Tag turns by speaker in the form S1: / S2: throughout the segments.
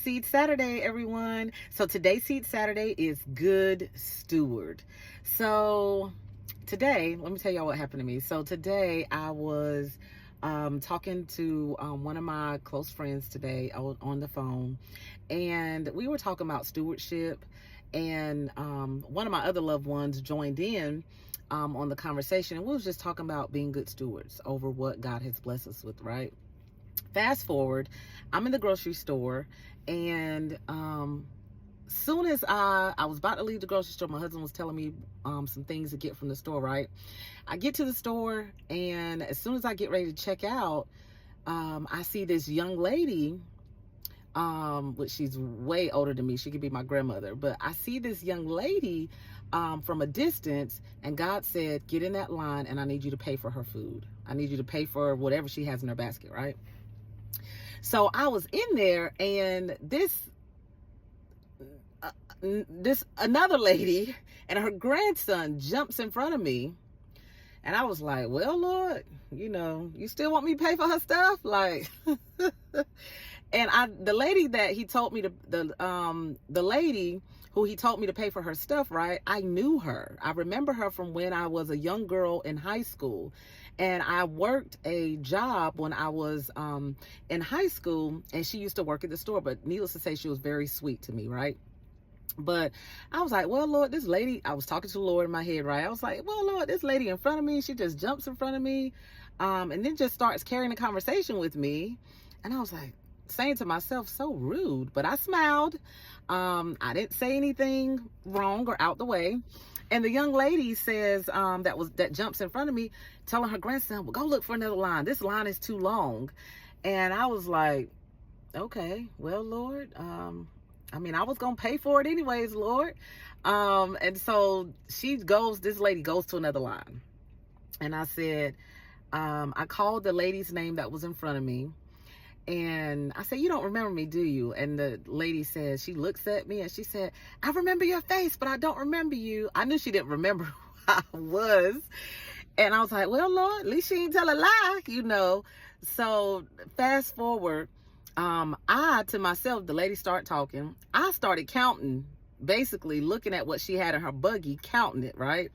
S1: Seed Saturday, everyone. So today's Seed Saturday is Good Steward. So today, let me tell y'all what happened to me. So today I was talking to one of my close friends today. I was on the phone, and we were talking about stewardship, and one of my other loved ones joined in on the conversation, and we was just talking about being good stewards over what God has blessed us with, right? Fast forward, I'm in the grocery store, and soon as I was about to leave the grocery store, my husband was telling me some things to get from the store, right? I get to the store, and as soon as I get ready to check out, I see this young lady, which she's way older than me. She could be my grandmother, but I see this young lady from a distance, and God said, get in that line, and I need you to pay for her food. I need you to pay for whatever she has in her basket, right? So I was in there, and this another lady and her grandson jumps in front of me, and I was like, well, Lord, you still want me to pay for her stuff? Like, and the lady that he told me to, the lady who he told me to pay for her stuff, right? I knew her. I remember her from when I was a young girl in high school. And I worked a job when I was in high school, and she used to work at the store. But needless to say, she was very sweet to me, right? But I was like, well, Lord, this lady, I was talking to the Lord in my head, right? I was like, well, Lord, this lady in front of me, she just jumps in front of me, and then just starts carrying a conversation with me. And I was like, saying to myself, so rude. But I smiled. I didn't say anything wrong or out the way. And the young lady says, that jumps in front of me, telling her grandson, well, go look for another line. This line is too long. And I was like, okay, well, Lord, I was going to pay for it anyways, Lord. And so this lady goes to another line. And I said, I called the lady's name that was in front of me. And I said, you don't remember me, do you? And the lady says, she looks at me and she said, I remember your face, but I don't remember you. I knew she didn't remember who I was. And I was like, well, Lord, at least she ain't tell a lie, So fast forward, to myself, the lady started talking. I started counting, basically looking at what she had in her buggy, counting it, right?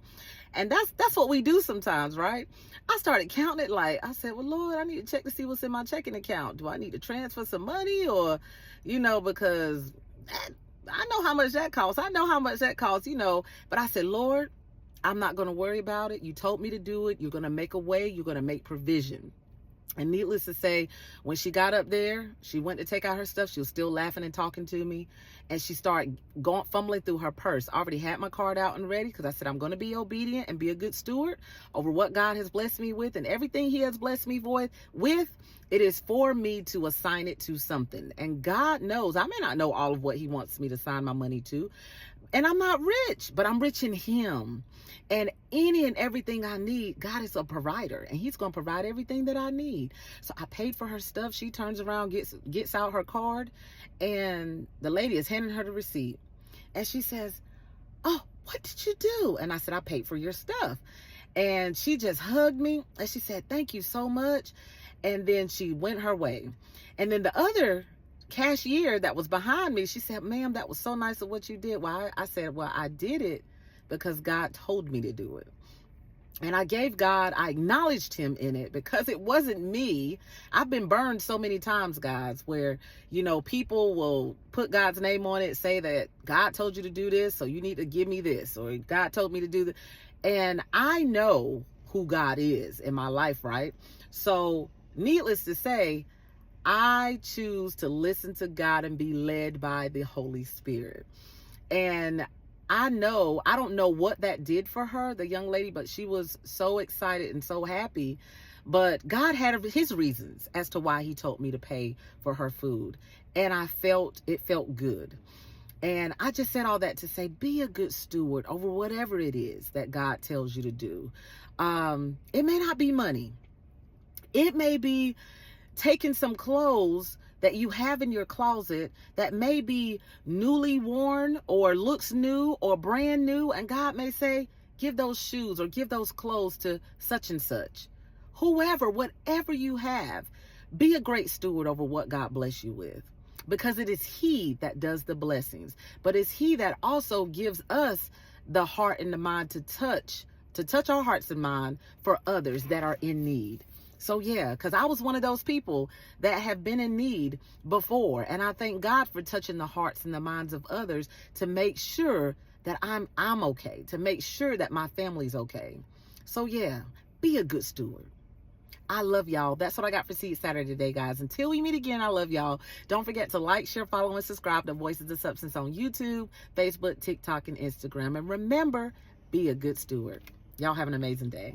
S1: And that's what we do sometimes, right? I started counting it. Like, I said, well, Lord, I need to check to see what's in my checking account. Do I need to transfer some money, or, because I know how much that costs. But I said, Lord, I'm not going to worry about it. You told me to do it. You're going to make a way. You're going to make provision. And needless to say, when she got up there, she went to take out her stuff. She was still laughing and talking to me. And she started fumbling through her purse. I already had my card out and ready, because I said, I'm going to be obedient and be a good steward over what God has blessed me with. And everything he has blessed me with, it is for me to assign it to something. And God knows, I may not know all of what he wants me to assign my money to. And I'm not rich, but I'm rich in him. And any and everything I need, God is a provider, and he's going to provide everything that I need. So I paid for her stuff. She turns around, gets out her card, and the lady is handing her the receipt. And she says, oh, what did you do? And I said, I paid for your stuff. And she just hugged me, and she said, thank you so much. And then she went her way. And then the other cashier that was behind me, she said, ma'am, that was so nice of what you did. Well, I said, well, I did it because God told me to do it. And I acknowledged him in it, because it wasn't me. I've been burned so many times, guys, where, people will put God's name on it, say that God told you to do this, so you need to give me this, or God told me to do this. And I know who God is in my life, right? So needless to say, I choose to listen to God and be led by the Holy Spirit. And I don't know what that did for her, the young lady, but she was so excited and so happy. But God had his reasons as to why he told me to pay for her food. And it felt good. And I just said all that to say, be a good steward over whatever it is that God tells you to do. It may not be money. It may be taking some clothes that you have in your closet that may be newly worn or looks new or brand new, and God may say, give those shoes or give those clothes to such and such. Whatever you have, be a great steward over what God bless you with. because it is he that does the blessings, but it's he that also gives us the heart and the mind to touch our hearts and mind for others that are in need. So yeah, because I was one of those people that have been in need before, and I thank God for touching the hearts and the minds of others to make sure that I'm okay, to make sure that my family's okay. So yeah, be a good steward. I love y'all. That's what I got for Seed Saturday today, guys. Until we meet again, I love y'all. Don't forget to like, share, follow, and subscribe to Voices of Substance on YouTube, Facebook, TikTok, and Instagram. And remember, be a good steward. Y'all have an amazing day.